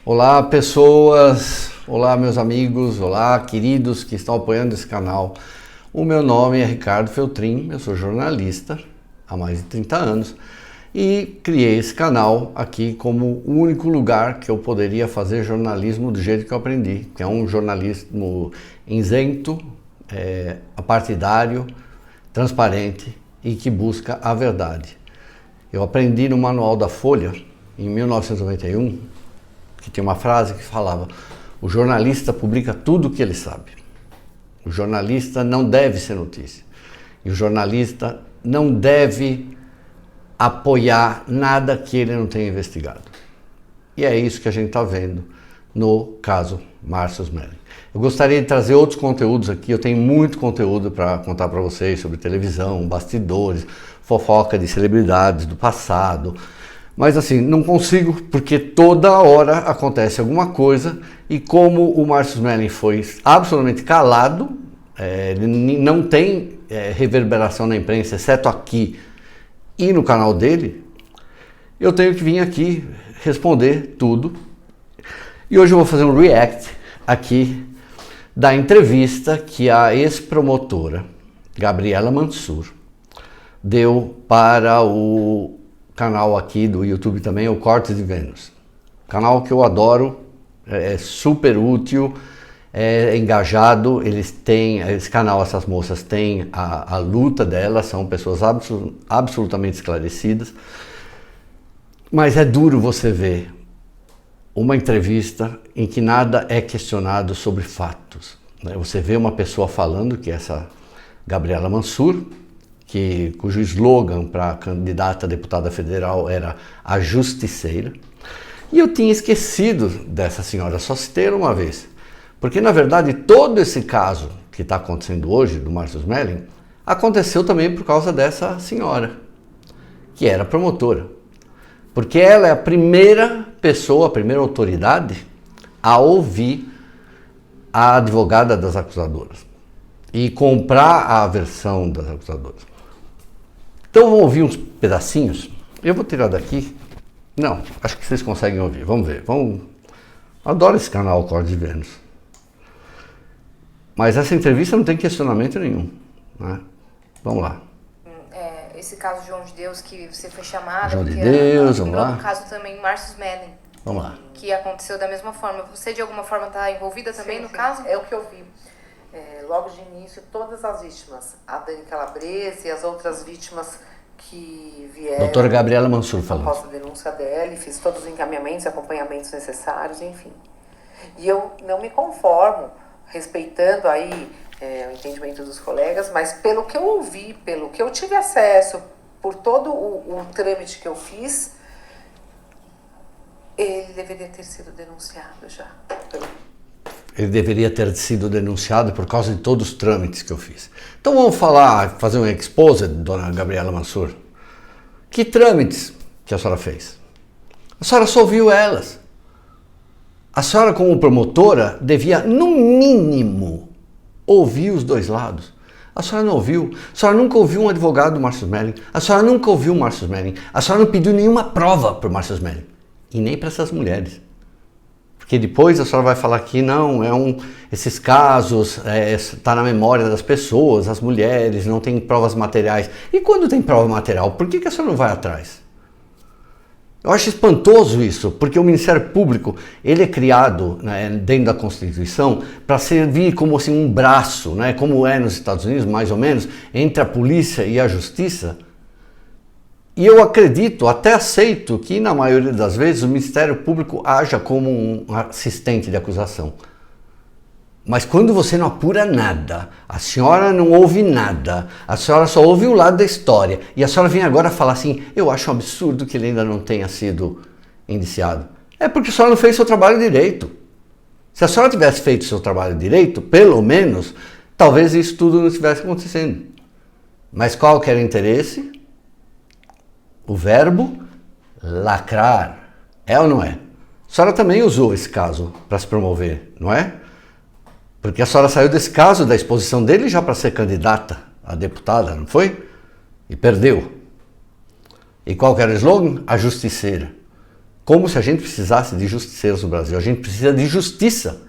Olá pessoas, olá meus amigos, olá queridos que estão apoiando esse canal. O meu nome é Ricardo Feltrin, eu sou jornalista há mais de 30 anos e criei esse canal aqui como o único lugar que eu poderia fazer jornalismo do jeito que eu aprendi, que é um jornalismo isento, apartidário, transparente e que busca a verdade. Eu aprendi no Manual da Folha, em 1991, que tem uma frase que falava: o jornalista publica tudo o que ele sabe. O jornalista não deve ser notícia. E o jornalista não deve apoiar nada que ele não tenha investigado. E é isso que a gente está vendo no caso Márcio Smelling. Eu gostaria de trazer outros conteúdos aqui, eu tenho muito conteúdo para contar para vocês sobre televisão, bastidores, fofoca de celebridades do passado. Mas assim, não consigo porque toda hora acontece alguma coisa e como o Márcio Smelling foi absolutamente calado, ele não tem reverberação na imprensa, exceto aqui e no canal dele, eu tenho que vir aqui responder tudo. E hoje eu vou fazer um react aqui da entrevista que a ex-promotora Gabriela Mansur deu para o canal aqui do YouTube também, o Cortes de Vênus. Canal que eu adoro, é super útil, é engajado, eles têm, esse canal, essas moças têm a luta delas, são pessoas absolutamente esclarecidas, mas é duro você ver uma entrevista em que nada é questionado sobre fatos. Você vê uma pessoa falando, que é essa Gabriela Mansur, cujo slogan para a candidata a deputada federal era a justiceira. E eu tinha esquecido dessa senhora, só citei ela uma vez. Porque, na verdade, todo esse caso que está acontecendo hoje, do Márcio Smelling, aconteceu também por causa dessa senhora, que era promotora. Porque ela é a primeira pessoa, a primeira autoridade a ouvir a advogada das acusadoras e comprar a versão das acusadoras. Então vamos ouvir uns pedacinhos. Eu vou tirar daqui. Não, acho que vocês conseguem ouvir. Vamos ver. Adoro esse canal, Cortes de Vênus. Mas essa entrevista não tem questionamento nenhum, né? Vamos lá. Esse caso de João de Deus que você foi chamada. João de Deus, vamos lá. No caso também Márcio Smelling. Vamos lá. Que aconteceu da mesma forma. Você de alguma forma está envolvida também no caso? É o que eu vi. Logo de início, todas as vítimas, a Dani Calabrese e as outras vítimas que vieram. Doutora Gabriela Mansur falando. Após a denúncia dela, fiz todos os encaminhamentos, acompanhamentos necessários, enfim. E eu não me conformo, respeitando aí o entendimento dos colegas, mas pelo que eu ouvi, pelo que eu tive acesso, por todo o trâmite que eu fiz, ele deveria ter sido denunciado já. Ele deveria ter sido denunciado por causa de todos os trâmites que eu fiz. Então vamos fazer um exposé, dona Gabriela Mansur. Que trâmites que a senhora fez? A senhora só ouviu elas. A senhora, como promotora, devia, no mínimo, ouvir os dois lados. A senhora não ouviu. A senhora nunca ouviu um advogado do Márcio Smelling. A senhora nunca ouviu o Márcio Smelling. A senhora não pediu nenhuma prova para o Márcio Smelling. E nem para essas mulheres. Porque depois a senhora vai falar que não, esses casos está na memória das pessoas, as mulheres, não tem provas materiais. E quando tem prova material, por que a senhora não vai atrás? Eu acho espantoso isso, porque o Ministério Público, ele é criado, né, dentro da Constituição para servir como assim, um braço, né, como é nos Estados Unidos, mais ou menos, entre a polícia e a justiça. E eu acredito, até aceito, que na maioria das vezes o Ministério Público haja como um assistente de acusação. Mas quando você não apura nada, a senhora não ouve nada, a senhora só ouve um lado da história, e a senhora vem agora falar assim, eu acho um absurdo que ele ainda não tenha sido indiciado. É porque a senhora não fez seu trabalho direito. Se a senhora tivesse feito seu trabalho direito, pelo menos, talvez isso tudo não estivesse acontecendo. Mas qual que era o interesse? O verbo lacrar. É ou não é? A senhora também usou esse caso para se promover, não é? Porque a senhora saiu desse caso, da exposição dele, já para ser candidata a deputada, não foi? E perdeu. E qual que era o slogan? A justiceira. Como se a gente precisasse de justiceiros no Brasil. A gente precisa de justiça.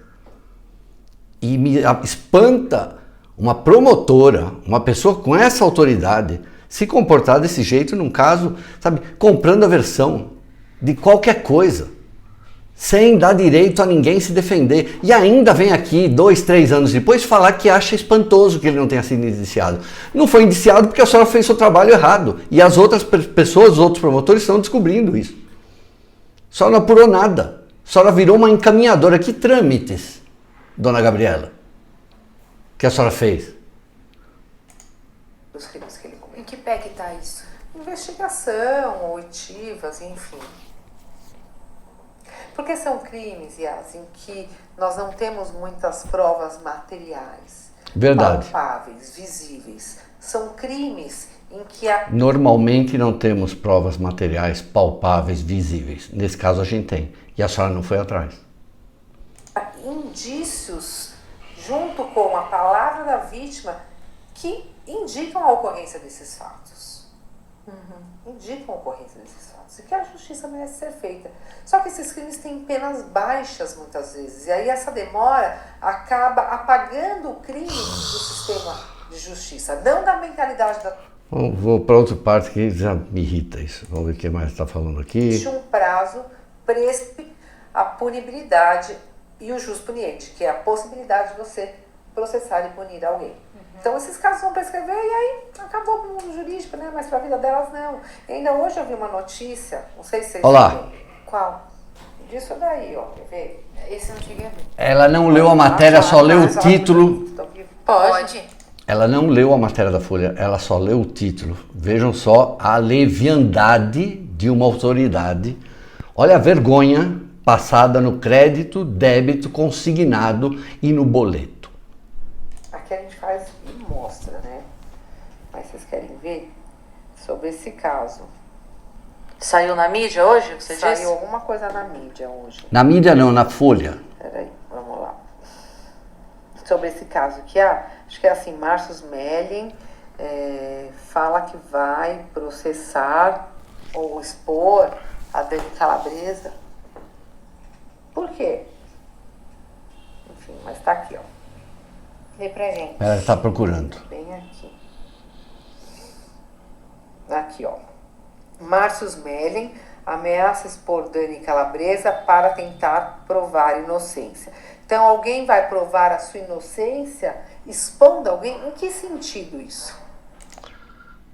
E me espanta uma promotora, uma pessoa com essa autoridade, se comportar desse jeito num caso, sabe, comprando a versão de qualquer coisa, sem dar direito a ninguém se defender. E ainda vem aqui, 2, 3 anos depois, falar que acha espantoso que ele não tenha sido indiciado. Não foi indiciado porque a senhora fez seu trabalho errado. E as outras pessoas, os outros promotores estão descobrindo isso. A senhora não apurou nada. A senhora virou uma encaminhadora. Que trâmites, dona Gabriela, que a senhora fez? Os crimes que ele cometeu. Em que pé que tá isso? Investigação, oitivas, enfim. Porque são crimes, Yas, em que nós não temos muitas provas materiais, Verdade. palpáveis, visíveis. São crimes em que Normalmente não temos provas materiais palpáveis, visíveis. Nesse caso a gente tem. E a senhora não foi atrás. há indícios, junto com a palavra da vítima, que indicam a ocorrência desses fatos. Indicam a ocorrência desses fatos. E que a justiça merece ser feita. Só que esses crimes têm penas baixas, muitas vezes. E aí essa demora acaba apagando o crime do sistema de justiça. Não da mentalidade da... Vou para outra parte que já me irrita isso. Vamos ver o que mais está falando aqui. Existe um prazo prespe a punibilidade e o jus puniendi, que é a possibilidade de você processar e punir alguém. Então esses casos vão prescrever e aí acabou o mundo jurídico, né? Mas para a vida delas não. E ainda hoje eu vi uma notícia, não sei se vocês Olá. viram. Qual? Disso daí, ó, quer ver? Esse eu não cheguei a ver. Ela não leu a matéria, só leu o título. Pode. Ela não leu a matéria da Folha, ela só leu o título. Vejam só a leviandade de uma autoridade. Olha a vergonha passada no crédito, débito, consignado e no boleto. Aqui a gente faz e mostra, né? Mas vocês querem ver sobre esse caso? Saiu na mídia hoje, você Saiu disse? alguma coisa na mídia hoje. Na mídia não, na Folha. Peraí, vamos lá. Sobre esse caso aqui, acho que é assim, Márcio Smelling fala que vai processar ou expor a Dani Calabresa. Por quê? Enfim, mas tá aqui, ó. Lê pra gente. Ela está procurando. Bem aqui. Aqui, ó. Márcio Smelling ameaça expor Dani Calabresa para tentar provar inocência. Então, alguém vai provar a sua inocência expondo alguém? Em que sentido isso?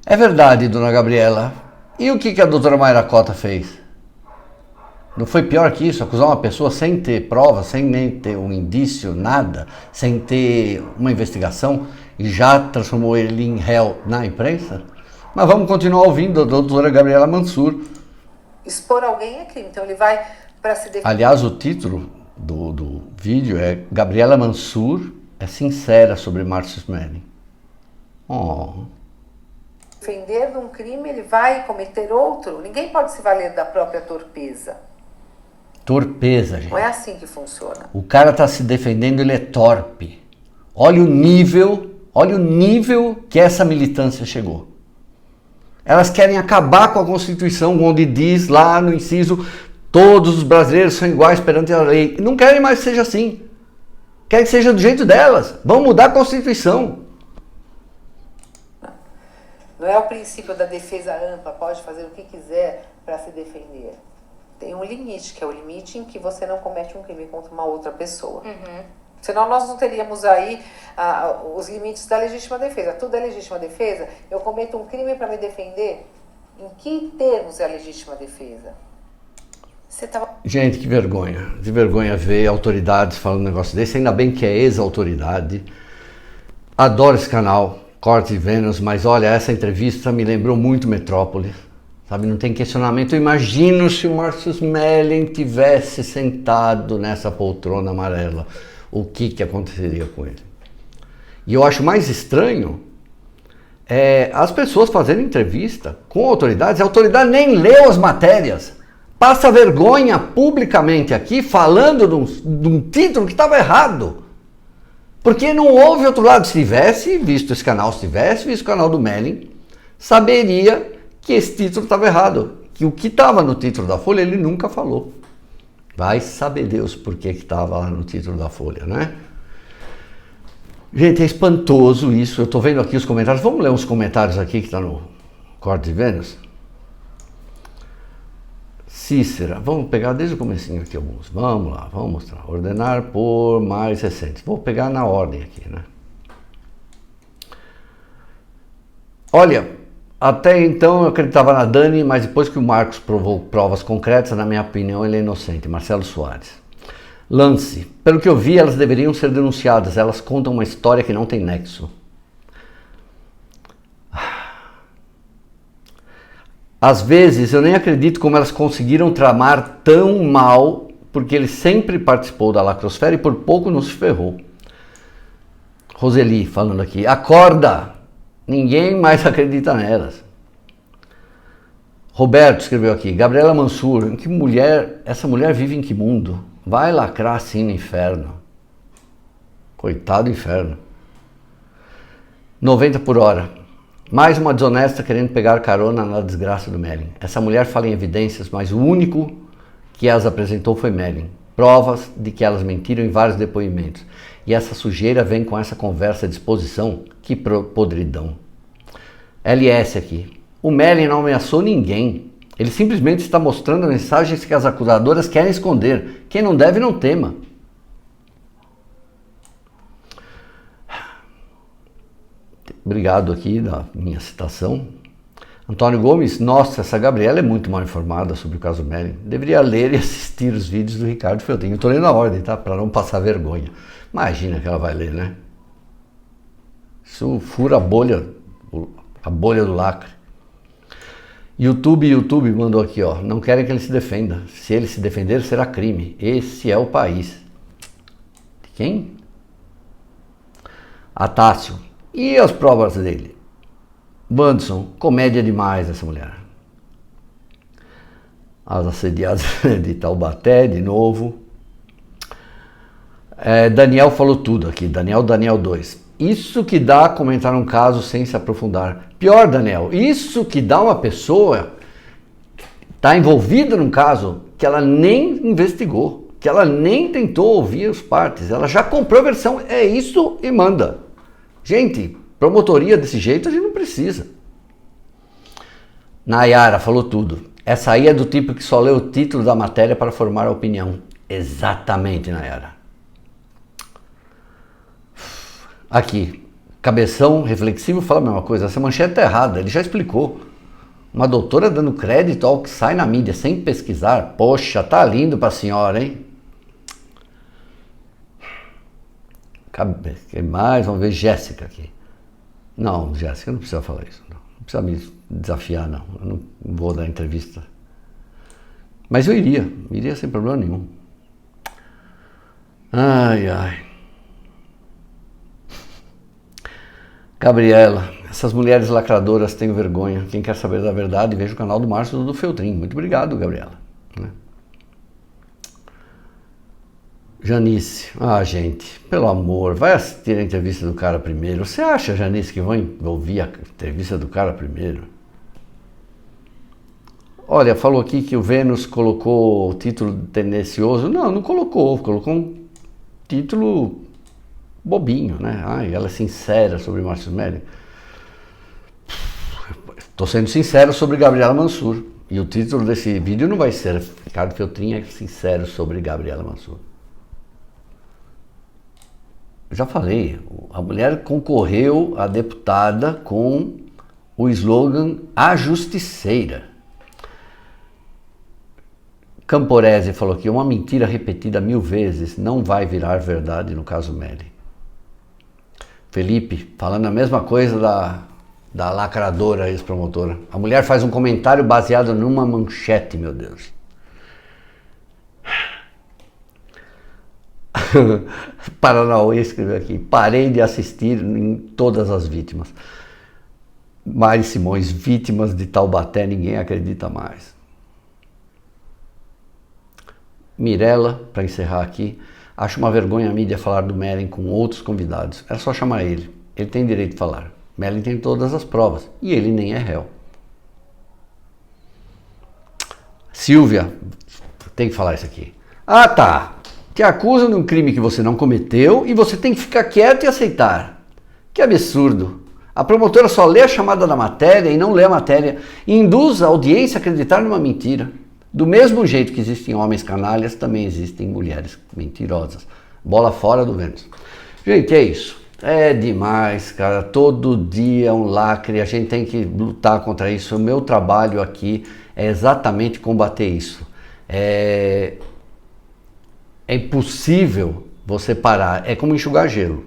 É verdade, dona Gabriela. E o que a doutora Mayra Cota fez? Não foi pior que isso? Acusar uma pessoa sem ter prova, sem nem ter um indício, nada, sem ter uma investigação e já transformou ele em réu na imprensa? Mas vamos continuar ouvindo a doutora Gabriela Mansur. Expor alguém é crime, então ele vai para se defender. Aliás, o título do vídeo é Gabriela Mansur é sincera sobre Márcio Smelling. Oh. Defender de um crime, ele vai cometer outro. Ninguém pode se valer da própria torpeza. Torpeza, gente. Não é assim que funciona. O cara está se defendendo, ele é torpe. Olha o nível que essa militância chegou. Elas querem acabar com a Constituição, onde diz lá no inciso, todos os brasileiros são iguais perante a lei. Não querem mais que seja assim. Querem que seja do jeito delas. Vão mudar a Constituição. Não é o princípio da defesa ampla, pode fazer o que quiser para se defender. Tem um limite, que é o limite em que você não comete um crime contra uma outra pessoa. Senão nós não teríamos aí os limites da legítima defesa. Tudo é legítima defesa. Eu cometo um crime para me defender. Em que termos é a legítima defesa? Você tava... Gente, que vergonha. De vergonha ver autoridades falando um negócio desse. Ainda bem que é ex-autoridade. Adoro esse canal, Corte de Vênus, mas olha, essa entrevista me lembrou muito Metrópolis. Sabe, não tem questionamento. Eu imagino se o Márcio Smelling tivesse sentado nessa poltrona amarela. O que aconteceria com ele? E eu acho mais estranho as pessoas fazendo entrevista com autoridades. A autoridade nem leu as matérias. Passa vergonha publicamente aqui falando de um título que estava errado. Porque não houve outro lado. Se tivesse visto esse canal, se tivesse visto o canal do Smelling, saberia que esse título estava errado. que o que estava no título da Folha ele nunca falou. Vai saber Deus por que estava lá no título da Folha, né? Gente, é espantoso isso. Eu estou vendo aqui os comentários. Vamos ler uns comentários aqui que está no Corte de Vênus? Cícera, vamos pegar desde o comecinho aqui alguns. Vamos lá, vamos mostrar. Ordenar por mais recentes. Vou pegar na ordem aqui, né? Olha, até então eu acreditava na Dani, mas depois que o Marcos provou provas concretas, na minha opinião, ele é inocente. Marcelo Soares. Lance, pelo que eu vi, elas deveriam ser denunciadas. Elas contam uma história que não tem nexo. Às vezes eu nem acredito como elas conseguiram tramar tão mal, porque ele sempre participou da lacrosfera e por pouco não se ferrou. Roseli falando aqui, acorda! Ninguém mais acredita nelas. Roberto escreveu aqui, Gabriela Mansur, que mulher, essa mulher vive em que mundo? Vai lacrar assim no inferno. Coitado do inferno. 90 por hora. Mais uma desonesta querendo pegar carona na desgraça do Mellin. Essa mulher fala em evidências, mas o único que as apresentou foi Mellin. Provas de que elas mentiram em vários depoimentos. E essa sujeira vem com essa conversa de exposição. Que podridão. LS aqui. O Mellin não ameaçou ninguém. Ele simplesmente está mostrando mensagens que as acusadoras querem esconder. Quem não deve, não tema. Obrigado aqui da minha citação. Antônio Gomes, nossa, essa Gabriela é muito mal informada sobre o caso Mellin. Deveria ler e assistir os vídeos do Ricardo Feltrin. Eu estou lendo a ordem, tá? Para não passar vergonha. Imagina que ela vai ler, né? Isso fura a bolha do lacre. YouTube mandou aqui, ó. Não querem que ele se defenda. Se ele se defender, será crime. Esse é o país. De quem? Atácio. E as provas dele? Wanderson, comédia demais essa mulher. As assediadas de Taubaté, de novo. Daniel falou tudo aqui. Daniel 2. Isso que dá comentar um caso sem se aprofundar. Pior, Daniel, isso que dá uma pessoa está envolvida num caso que ela nem investigou, que ela nem tentou ouvir as partes, ela já comprou a versão, é isso e manda. Gente, promotoria desse jeito a gente não precisa. Nayara falou tudo. Essa aí é do tipo que só lê o título da matéria para formar a opinião. Exatamente, Nayara. Aqui, Cabeção Reflexivo fala a mesma coisa. Essa manchete está errada, ele já explicou. Uma doutora dando crédito ao que sai na mídia sem pesquisar. Poxa, tá lindo para a senhora, hein? Quem mais? Vamos ver Jéssica aqui. Não, Jéssica, não precisa falar isso. Não precisa me desafiar, não. Eu não vou dar entrevista. Mas eu iria sem problema nenhum. Ai, ai. Gabriela, essas mulheres lacradoras têm vergonha. Quem quer saber da verdade, veja o canal do Márcio do Feltrin. Muito obrigado, Gabriela. Janice, gente, pelo amor, vai assistir a entrevista do cara primeiro. Você acha, Janice, que vão ouvir a entrevista do cara primeiro? Olha, falou aqui que o Vênus colocou o título tendencioso. Não colocou. Colocou um título bobinho, né? Ela é sincera sobre Márcio Mellin. Estou sendo sincero sobre Gabriela Mansur. E o título desse vídeo não vai ser Ricardo Feltrin é sincero sobre Gabriela Mansur. Eu já falei, a mulher concorreu a deputada com o slogan A Justiceira. Camporese falou que uma mentira repetida 1000 vezes não vai virar verdade no caso Mellin. Felipe, falando a mesma coisa da lacradora ex-promotora. A mulher faz um comentário baseado numa manchete, meu Deus. Paranauê escreveu aqui, parei de assistir em todas as vítimas. Mari Simões, vítimas de Taubaté, ninguém acredita mais. Mirella, para encerrar aqui, acho uma vergonha a mídia falar do Mellin com outros convidados. É só chamar ele. Ele tem direito de falar. Mellin tem todas as provas e ele nem é réu. Silvia, tem que falar isso aqui. Ah, tá. Te acusam de um crime que você não cometeu e você tem que ficar quieto e aceitar. Que absurdo. A promotora só lê a chamada da matéria e não lê a matéria e induz a audiência a acreditar numa mentira. Do mesmo jeito que existem homens canalhas, também existem mulheres mentirosas. Bola fora do Vênus. Gente, é isso. É demais, cara. Todo dia é um lacre. A gente tem que lutar contra isso. O meu trabalho aqui é exatamente combater isso. É impossível você parar. É como enxugar gelo,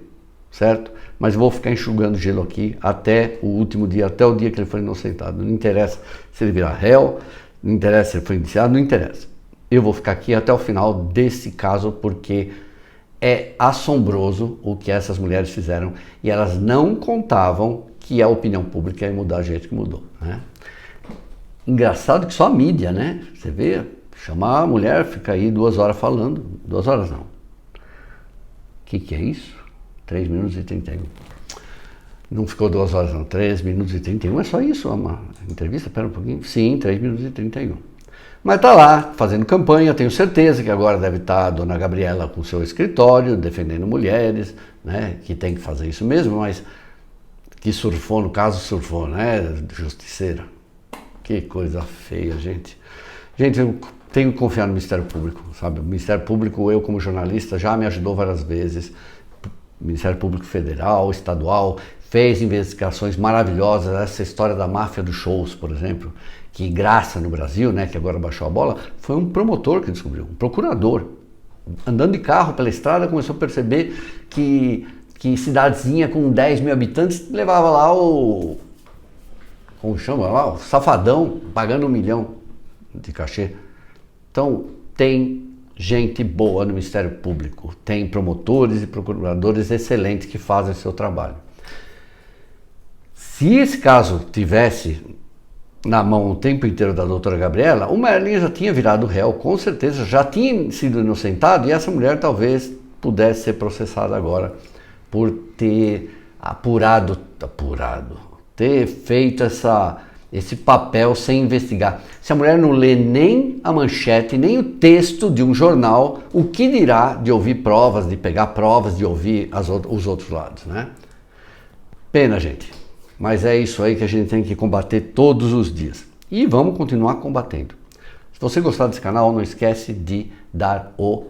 certo? Mas vou ficar enxugando gelo aqui até o último dia, até o dia que ele for inocentado. Não interessa se ele virar réu, não interessa se ele foi indiciado, não interessa. Eu vou ficar aqui até o final desse caso porque é assombroso o que essas mulheres fizeram e elas não contavam que a opinião pública ia mudar do jeito que mudou, né? Engraçado que só a mídia, né? Você vê, chamar a mulher, fica aí 2 horas falando, 2 horas não. O que é isso? 3 minutos e 31. Não ficou 2 horas não, 3 minutos e 31, é só isso, uma entrevista, espera um pouquinho. Sim, 3 minutos e 31. Mas tá lá, fazendo campanha, tenho certeza que agora deve estar a dona Gabriela com seu escritório, defendendo mulheres, né, que tem que fazer isso mesmo, mas que surfou, no caso surfou, né, justiceira. Que coisa feia, gente. Gente, eu tenho que confiar no Ministério Público, sabe? O Ministério Público, eu como jornalista, já me ajudou várias vezes. Ministério Público Federal, Estadual, fez investigações maravilhosas. Essa história da máfia dos shows, por exemplo, que graça no Brasil, né, que agora baixou a bola, foi um promotor que descobriu, um procurador. Andando de carro pela estrada, começou a perceber que cidadezinha com 10 mil habitantes levava lá o... como chama lá? O safadão, pagando 1 milhão de cachê. Então, tem gente boa no Ministério Público, tem promotores e procuradores excelentes que fazem o seu trabalho. Se esse caso tivesse na mão o tempo inteiro da doutora Gabriela, o Merlin já tinha virado réu, com certeza, já tinha sido inocentado e essa mulher talvez pudesse ser processada agora por ter ter feito esse papel sem investigar. Se a mulher não lê nem a manchete, nem o texto de um jornal, o que dirá de ouvir provas, de pegar provas, de ouvir os outros lados, né? Pena, gente. Mas é isso aí que a gente tem que combater todos os dias. E vamos continuar combatendo. Se você gostar desse canal, não esquece de dar o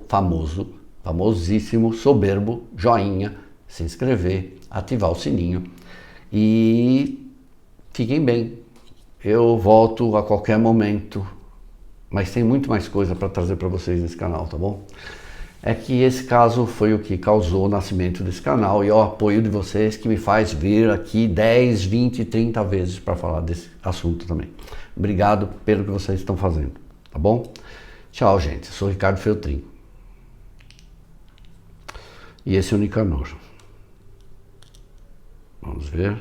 famosíssimo, soberbo joinha, se inscrever, ativar o sininho e fiquem bem. Eu volto a qualquer momento, mas tem muito mais coisa para trazer para vocês nesse canal, tá bom? É que esse caso foi o que causou o nascimento desse canal e é o apoio de vocês que me faz vir aqui 10, 20, 30 vezes para falar desse assunto também. Obrigado pelo que vocês estão fazendo, tá bom? Tchau, gente. Eu sou o Ricardo Feltrin. E esse é o Nicanor. Vamos ver.